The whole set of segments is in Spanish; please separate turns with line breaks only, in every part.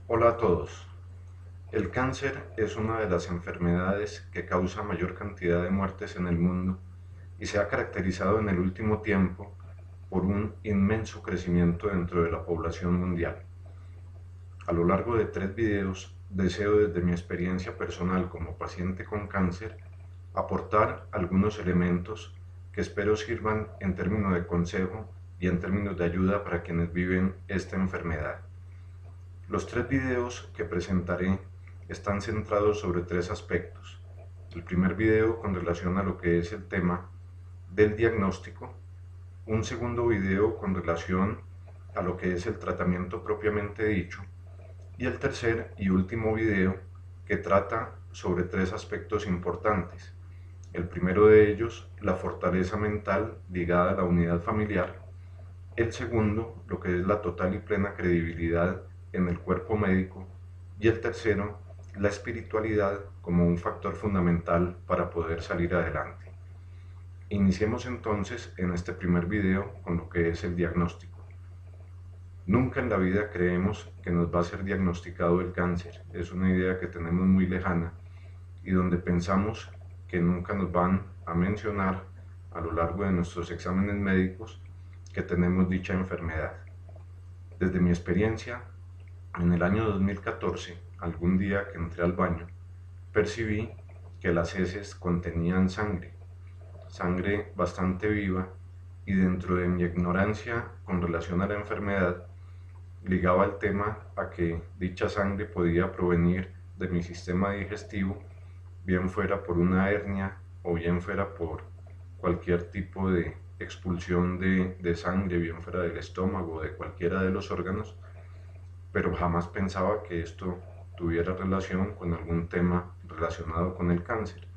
Hola a todos. El cáncer es una de las enfermedades que causa mayor cantidad de muertes en el mundo y se ha caracterizado en el último tiempo por un inmenso crecimiento dentro de la población mundial. A lo largo de 3 videos deseo desde mi experiencia personal como paciente con cáncer aportar algunos elementos que espero sirvan en términos de consejo y en términos de ayuda para quienes viven esta enfermedad. Los 3 videos que presentaré están centrados sobre 3 aspectos. El primer video con relación a lo que es el tema del diagnóstico, un segundo video con relación a lo que es el tratamiento propiamente dicho, y el tercer y último video que trata sobre 3 aspectos importantes. El primero de ellos, la fortaleza mental ligada a la unidad familiar. El segundo, lo que es la total y plena credibilidad en el cuerpo médico. Y el tercero, la espiritualidad como un factor fundamental para poder salir adelante. Iniciemos entonces en este primer video con lo que es el diagnóstico. Nunca en la vida creemos que nos va a ser diagnosticado el cáncer. Es una idea que tenemos muy lejana y donde pensamos que nunca nos van a mencionar a lo largo de nuestros exámenes médicos que tenemos dicha enfermedad. Desde mi experiencia, en el año 2014, algún día que entré al baño, percibí que las heces contenían sangre, sangre bastante viva, y dentro de mi ignorancia con relación a la enfermedad, ligaba el tema a que dicha sangre podía provenir de mi sistema digestivo, bien fuera por una hernia o bien fuera por cualquier tipo de expulsión de sangre, bien fuera del estómago o de cualquiera de los órganos, pero jamás pensaba que esto tuviera relación con algún tema relacionado con el cáncer.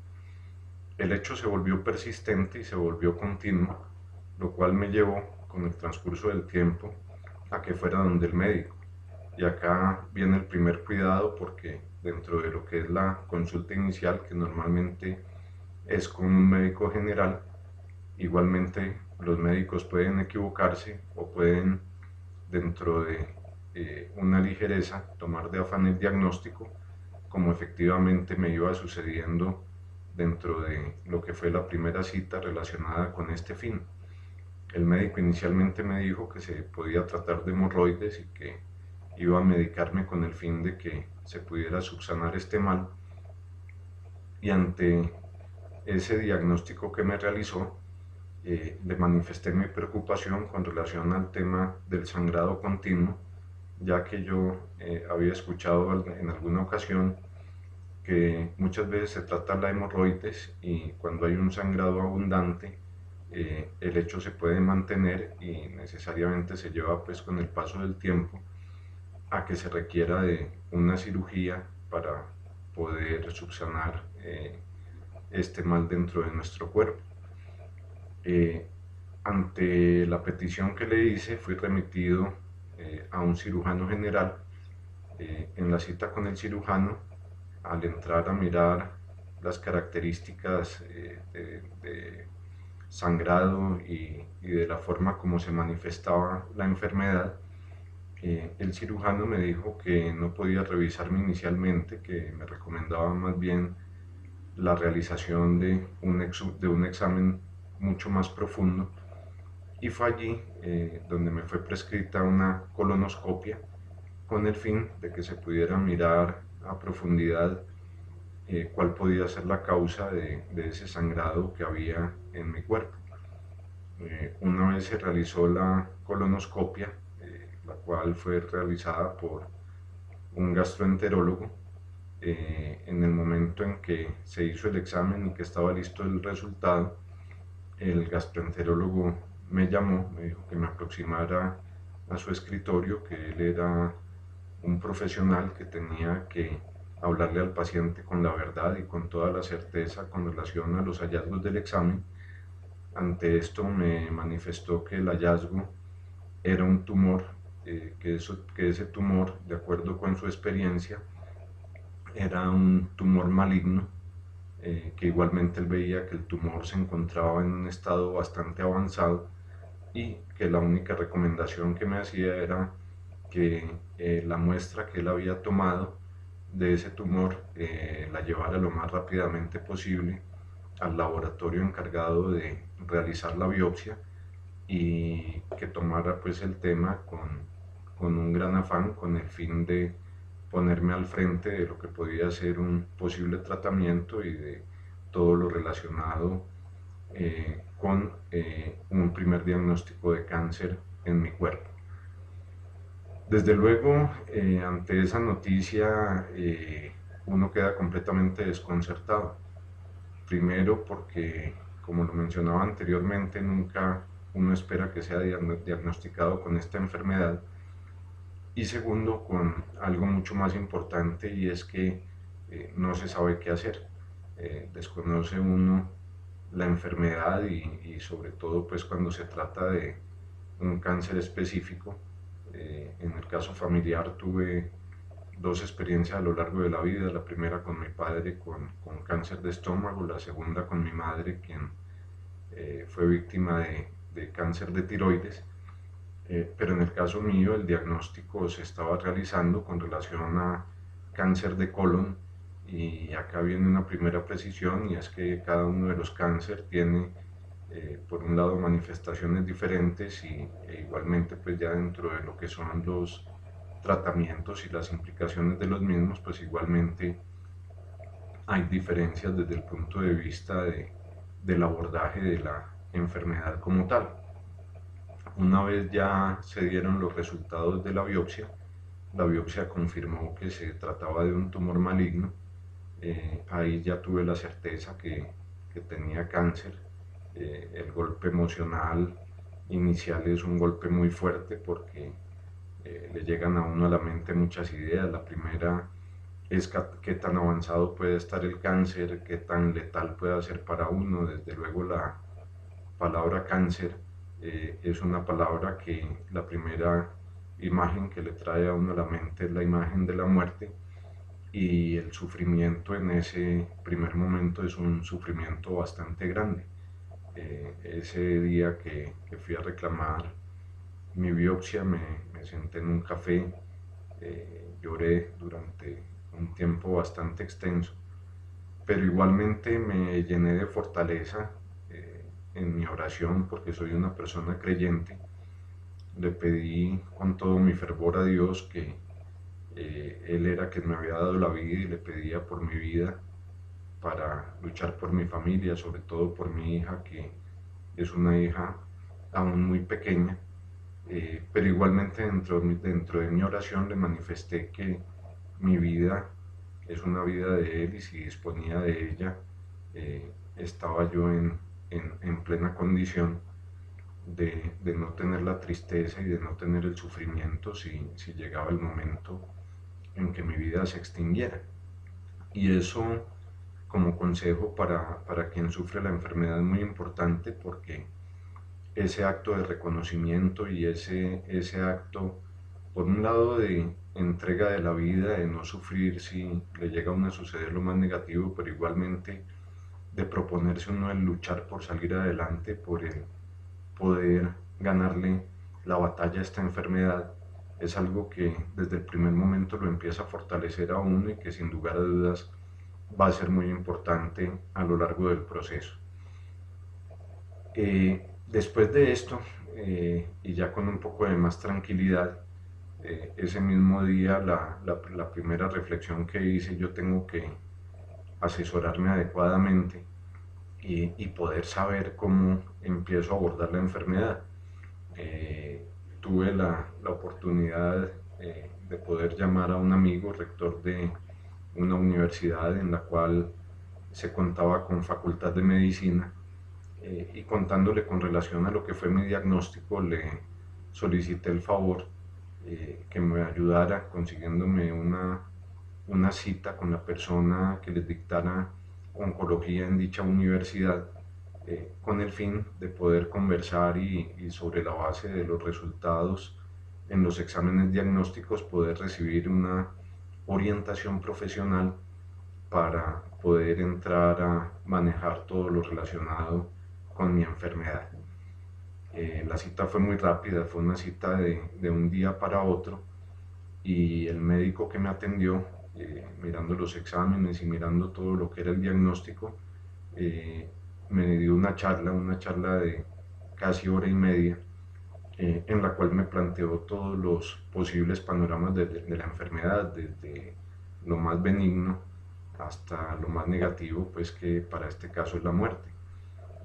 El hecho se volvió persistente y se volvió continuo, lo cual me llevó, con el transcurso del tiempo, a que fuera donde el médico. Y acá viene el primer cuidado, porque dentro de lo que es la consulta inicial, que normalmente es con un médico general, igualmente los médicos pueden equivocarse o pueden, dentro de una ligereza, tomar de afán el diagnóstico, como efectivamente me iba sucediendo dentro de lo que fue la primera cita relacionada con este fin. El médico inicialmente me dijo que se podía tratar de hemorroides y que iba a medicarme con el fin de que se pudiera subsanar este mal, y ante ese diagnóstico que me realizó, le manifesté mi preocupación con relación al tema del sangrado continuo, ya que yo había escuchado en alguna ocasión que muchas veces se trata la hemorroides y cuando hay un sangrado abundante, el hecho se puede mantener y necesariamente se lleva, pues, con el paso del tiempo a que se requiera de una cirugía para poder subsanar este mal dentro de nuestro cuerpo. Eh, Ante la petición que le hice, fui remitido a un cirujano general. En la cita con el cirujano, al entrar a mirar las características de sangrado y de la forma como se manifestaba la enfermedad, el cirujano me dijo que no podía revisarme inicialmente, que me recomendaba más bien la realización de un examen mucho más profundo, y fue allí donde me fue prescrita una colonoscopia con el fin de que se pudiera mirar a profundidad cuál podía ser la causa de ese sangrado que había en mi cuerpo. Una vez se realizó la colonoscopia, la cual fue realizada por un gastroenterólogo. En el momento en que se hizo el examen y que estaba listo el resultado, el gastroenterólogo me llamó, me dijo que me aproximara a su escritorio, que él era un profesional que tenía que hablarle al paciente con la verdad y con toda la certeza con relación a los hallazgos del examen. Ante esto me manifestó que el hallazgo era un tumor, que ese tumor, de acuerdo con su experiencia, era un tumor maligno, que igualmente él veía que el tumor se encontraba en un estado bastante avanzado y que la única recomendación que me hacía era que la muestra que él había tomado de ese tumor la llevara lo más rápidamente posible al laboratorio encargado de realizar la biopsia y que tomara pues el tema con un gran afán, con el fin de ponerme al frente de lo que podía ser un posible tratamiento y de todo lo relacionado con un primer diagnóstico de cáncer en mi cuerpo. Desde luego, ante esa noticia, uno queda completamente desconcertado. Primero porque, como lo mencionaba anteriormente, nunca uno espera que sea diagnosticado con esta enfermedad. Y segundo, con algo mucho más importante, y es que no se sabe qué hacer. Desconoce uno la enfermedad y sobre todo pues cuando se trata de un cáncer específico. En el caso familiar tuve dos experiencias a lo largo de la vida, la primera con mi padre con cáncer de estómago, la segunda con mi madre, quien fue víctima de cáncer de tiroides, pero en el caso mío el diagnóstico se estaba realizando con relación a cáncer de colon, y acá viene una primera precisión, y es que cada uno de los cánceres tiene por un lado manifestaciones diferentes e igualmente pues ya dentro de lo que son los tratamientos y las implicaciones de los mismos, pues igualmente hay diferencias desde el punto de vista del abordaje de la enfermedad como tal. Una vez ya se dieron los resultados de la biopsia confirmó que se trataba de un tumor maligno. Ahí ya tuve la certeza que tenía cáncer. El golpe emocional inicial es un golpe muy fuerte porque le llegan a uno a la mente muchas ideas. La primera es qué tan avanzado puede estar el cáncer, qué tan letal puede ser para uno. Desde luego la palabra cáncer es una palabra que la primera imagen que le trae a uno a la mente es la imagen de la muerte, y el sufrimiento en ese primer momento es un sufrimiento bastante grande. Ese día que fui a reclamar mi biopsia me senté en un café, lloré durante un tiempo bastante extenso, pero igualmente me llené de fortaleza en mi oración porque soy una persona creyente. Le pedí con todo mi fervor a Dios que Él era quien me había dado la vida, y le pedía por mi vida para luchar por mi familia, sobre todo por mi hija, que es una hija aún muy pequeña, pero igualmente dentro de mi oración le manifesté que mi vida es una vida de Él, y si disponía de ella, estaba yo en plena condición de no tener la tristeza y de no tener el sufrimiento si llegaba el momento en que mi vida se extinguiera. Y eso, como consejo para quien sufre la enfermedad, es muy importante, porque ese acto de reconocimiento y ese acto, por un lado, de entrega de la vida, de no sufrir si le llega a uno a suceder lo más negativo, pero igualmente de proponerse uno el luchar por salir adelante, por el poder ganarle la batalla a esta enfermedad, es algo que desde el primer momento lo empieza a fortalecer a uno, y que sin lugar a dudas va a ser muy importante a lo largo del proceso. Después de esto, y ya con un poco de más tranquilidad, ese mismo día la primera reflexión que hice: yo tengo que asesorarme adecuadamente y poder saber cómo empiezo a abordar la enfermedad. Tuve la oportunidad de poder llamar a un amigo rector de una universidad en la cual se contaba con facultad de medicina, y contándole con relación a lo que fue mi diagnóstico, le solicité el favor que me ayudara consiguiéndome una cita con la persona que les dictara oncología en dicha universidad, con el fin de poder conversar y sobre la base de los resultados en los exámenes diagnósticos poder recibir una orientación profesional para poder entrar a manejar todo lo relacionado con mi enfermedad. La cita fue muy rápida, fue una cita de un día para otro, y el médico que me atendió, mirando los exámenes y mirando todo lo que era el diagnóstico, eh, me dio una charla de casi hora y media, en la cual me planteó todos los posibles panoramas de la enfermedad, desde lo más benigno hasta lo más negativo, pues que para este caso es la muerte,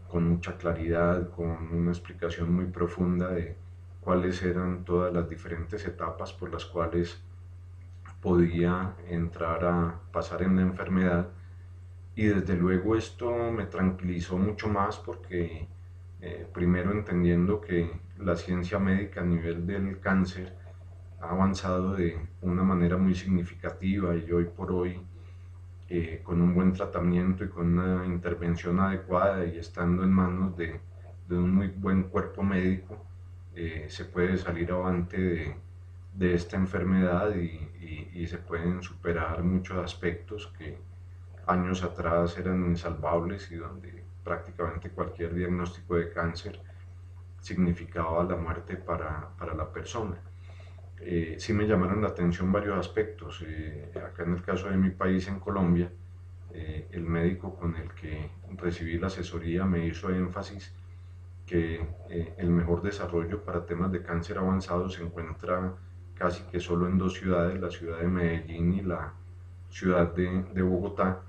con mucha claridad, con una explicación muy profunda de cuáles eran todas las diferentes etapas por las cuales podía entrar a pasar en la enfermedad. Y desde luego esto me tranquilizó mucho más porque primero entendiendo que la ciencia médica a nivel del cáncer ha avanzado de una manera muy significativa y hoy por hoy con un buen tratamiento y con una intervención adecuada y estando en manos de un muy buen cuerpo médico, se puede salir avante de esta enfermedad y se pueden superar muchos aspectos que años atrás eran insalvables y donde prácticamente cualquier diagnóstico de cáncer significaba la muerte para la persona. Sí me llamaron la atención varios aspectos. Acá en el caso de mi país, en Colombia, el médico con el que recibí la asesoría me hizo énfasis que el mejor desarrollo para temas de cáncer avanzado se encuentra casi que solo en dos ciudades, la ciudad de Medellín y la ciudad de Bogotá.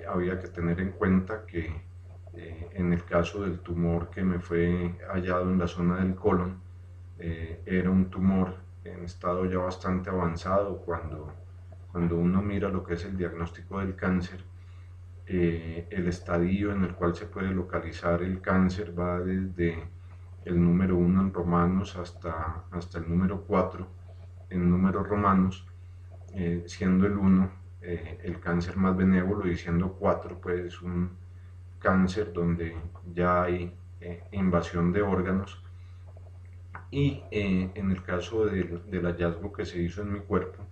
Había que tener en cuenta que en el caso del tumor que me fue hallado en la zona del colon, era un tumor en estado ya bastante avanzado cuando uno mira lo que es el diagnóstico del cáncer. El estadio en el cual se puede localizar el cáncer va desde el número 1 en romanos hasta el número 4 en números romanos, siendo el 1 el cáncer más benévolo y siendo 4 pues un cáncer donde ya hay invasión de órganos. Y en el caso del hallazgo que se hizo en mi cuerpo,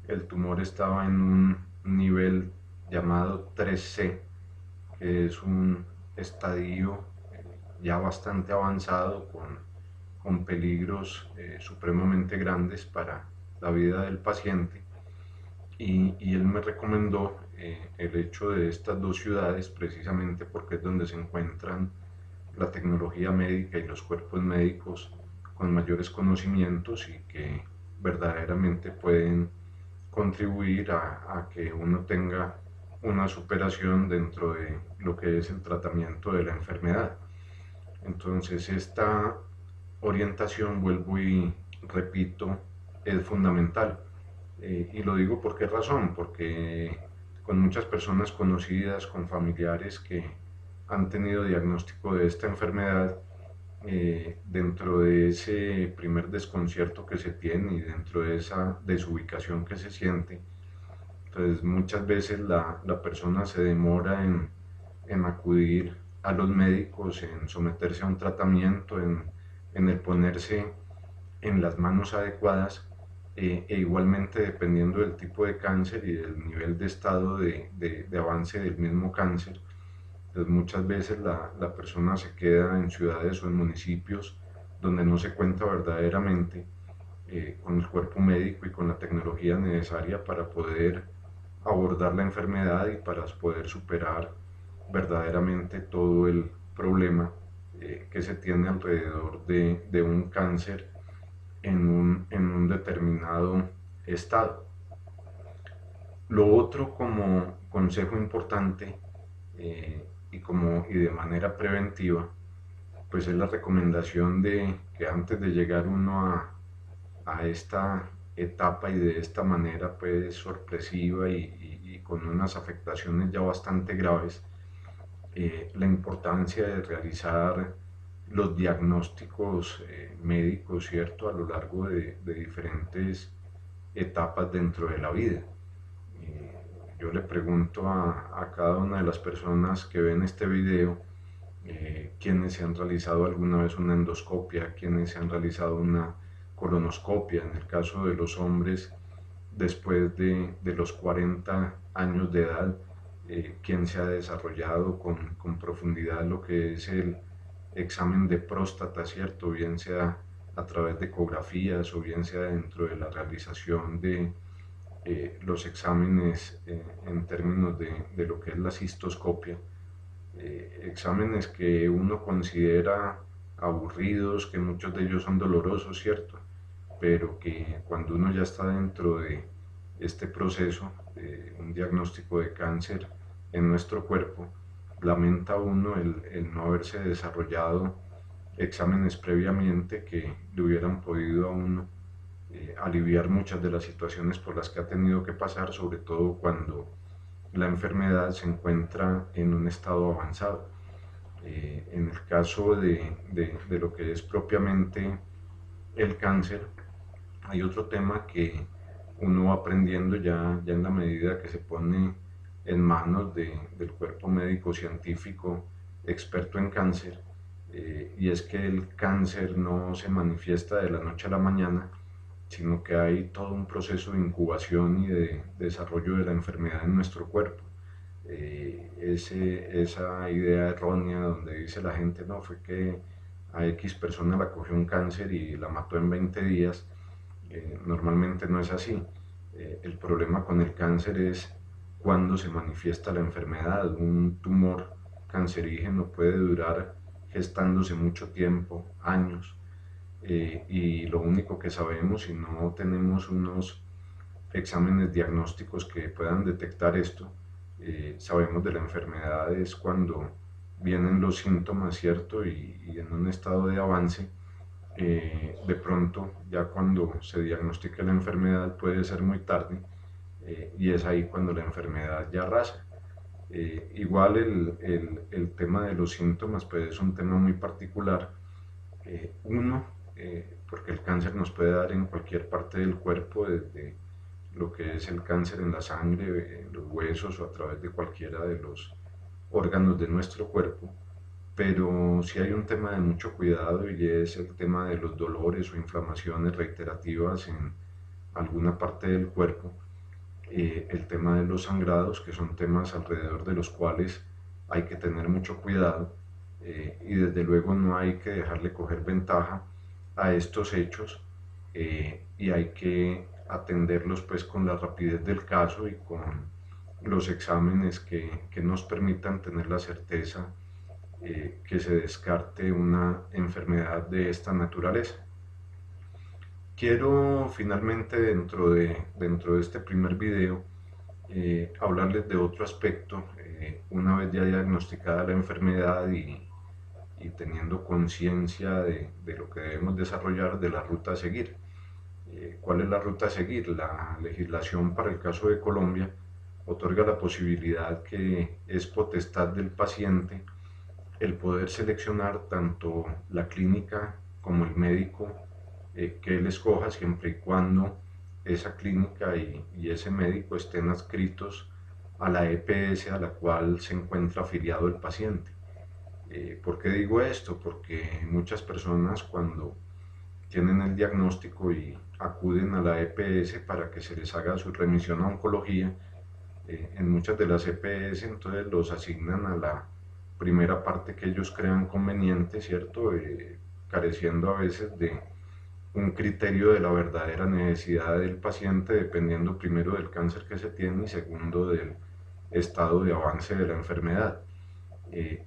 el tumor estaba en un nivel llamado 3C, que es un estadio ya bastante avanzado con peligros supremamente grandes para la vida del paciente. Y él me recomendó el hecho de estas dos ciudades precisamente porque es donde se encuentran la tecnología médica y los cuerpos médicos con mayores conocimientos y que verdaderamente pueden contribuir a que uno tenga una superación dentro de lo que es el tratamiento de la enfermedad. Entonces esta orientación, vuelvo y repito, es fundamental. Y lo digo por qué razón, porque con muchas personas conocidas, con familiares que han tenido diagnóstico de esta enfermedad, dentro de ese primer desconcierto que se tiene y dentro de esa desubicación que se siente, entonces muchas veces la persona se demora en acudir a los médicos, en someterse a un tratamiento, en el ponerse en las manos adecuadas, e igualmente dependiendo del tipo de cáncer y del nivel de estado de avance del mismo cáncer, pues muchas veces la persona se queda en ciudades o en municipios donde no se cuenta verdaderamente con el cuerpo médico y con la tecnología necesaria para poder abordar la enfermedad y para poder superar verdaderamente todo el problema que se tiene alrededor de un cáncer en un determinado estado. Lo otro como consejo importante y de manera preventiva, pues es la recomendación de que antes de llegar uno a esta etapa y de esta manera pues sorpresiva y con unas afectaciones ya bastante graves, la importancia de realizar los diagnósticos médicos, ¿cierto?, a lo largo de diferentes etapas dentro de la vida. Yo le pregunto a cada una de las personas que ven este video, quienes se han realizado alguna vez una endoscopia, quienes se han realizado una colonoscopia, en el caso de los hombres, después de los 40 años de edad, quien se ha desarrollado con profundidad lo que es el examen de próstata, ¿cierto? Bien sea a través de ecografías o bien sea dentro de la realización de los exámenes en términos de lo que es la cistoscopia, exámenes que uno considera aburridos, que muchos de ellos son dolorosos, ¿cierto? Pero que cuando uno ya está dentro de este proceso de un diagnóstico de cáncer en nuestro cuerpo, lamenta uno el no haberse desarrollado exámenes previamente que le hubieran podido a uno aliviar muchas de las situaciones por las que ha tenido que pasar, sobre todo cuando la enfermedad se encuentra en un estado avanzado. En el caso de lo que es propiamente el cáncer, hay otro tema que uno va aprendiendo ya en la medida que se pone en manos del cuerpo médico científico experto en cáncer, y es que el cáncer no se manifiesta de la noche a la mañana, sino que hay todo un proceso de incubación y de desarrollo de la enfermedad en nuestro cuerpo. Esa idea errónea donde dice la gente, no, fue que a X persona la cogió un cáncer y la mató en 20 días, normalmente no es así. El problema con el cáncer es cuando se manifiesta la enfermedad. Un tumor cancerígeno puede durar gestándose mucho tiempo, años, y lo único que sabemos, si no tenemos unos exámenes diagnósticos que puedan detectar esto, sabemos de la enfermedad es cuando vienen los síntomas, ¿cierto? Y en un estado de avance, de pronto, ya cuando se diagnostica la enfermedad puede ser muy tarde, y es ahí cuando la enfermedad ya arrasa. Igual el tema de los síntomas pues es un tema muy particular. Porque el cáncer nos puede dar en cualquier parte del cuerpo, desde lo que es el cáncer en la sangre, en los huesos o a través de cualquiera de los órganos de nuestro cuerpo, pero sí hay un tema de mucho cuidado y es el tema de los dolores o inflamaciones reiterativas en alguna parte del cuerpo, el tema de los sangrados, que son temas alrededor de los cuales hay que tener mucho cuidado, y desde luego no hay que dejarle coger ventaja a estos hechos, y hay que atenderlos pues con la rapidez del caso y con los exámenes que nos permitan tener la certeza que se descarte una enfermedad de esta naturaleza. Quiero finalmente dentro de este primer video hablarles de otro aspecto, una vez ya diagnosticada la enfermedad y teniendo conciencia de lo que debemos desarrollar, de la ruta a seguir. ¿Cuál es la ruta a seguir? La legislación para el caso de Colombia otorga la posibilidad, que es potestad del paciente, el poder seleccionar tanto la clínica como el médico que él escoja, siempre y cuando esa clínica y ese médico estén adscritos a la EPS a la cual se encuentra afiliado el paciente. ¿Por qué digo esto? Porque muchas personas, cuando tienen el diagnóstico y acuden a la EPS para que se les haga su remisión a oncología, en muchas de las EPS entonces los asignan a la primera parte que ellos crean conveniente, ¿cierto? Careciendo a veces de un criterio de la verdadera necesidad del paciente, dependiendo primero del cáncer que se tiene y segundo del estado de avance de la enfermedad.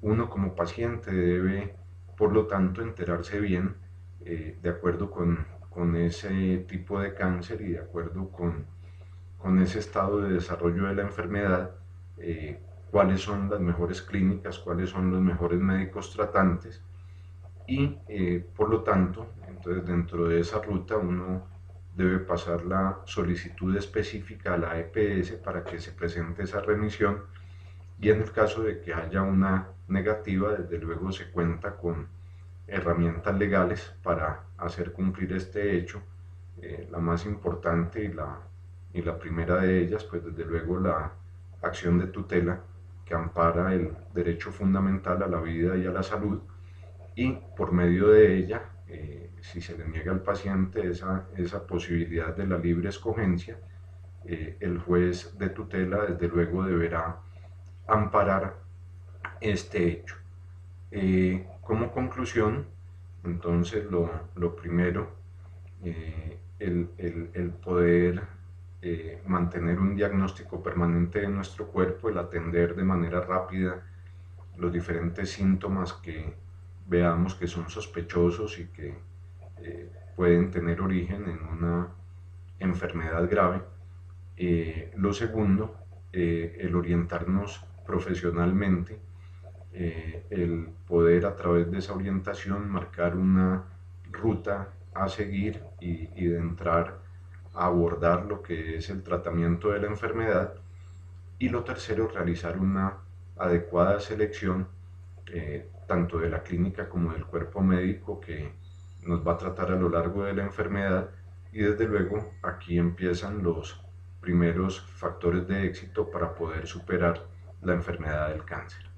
Uno como paciente debe, por lo tanto, enterarse bien, de acuerdo con ese tipo de cáncer y de acuerdo con ese estado de desarrollo de la enfermedad, cuáles son las mejores clínicas, cuáles son los mejores médicos tratantes, y por lo tanto, entonces dentro de esa ruta uno debe pasar la solicitud específica a la EPS para que se presente esa remisión, y en el caso de que haya una negativa, desde luego se cuenta con herramientas legales para hacer cumplir este hecho. La más importante y la primera de ellas, pues desde luego la acción de tutela, que ampara el derecho fundamental a la vida y a la salud, y por medio de ella, si se le niega al paciente esa posibilidad de la libre escogencia, el juez de tutela desde luego deberá amparar este hecho. Como conclusión, Entonces, lo primero, el poder mantener un diagnóstico permanente de nuestro cuerpo, el atender de manera rápida los diferentes síntomas que veamos que son sospechosos y que pueden tener origen en una enfermedad grave. Lo segundo, el orientarnos profesionalmente, el poder a través de esa orientación marcar una ruta a seguir y de entrar a abordar lo que es el tratamiento de la enfermedad. Y lo tercero, realizar una adecuada selección tanto de la clínica como del cuerpo médico que nos va a tratar a lo largo de la enfermedad. Y desde luego aquí empiezan los primeros factores de éxito para poder superar la enfermedad del cáncer.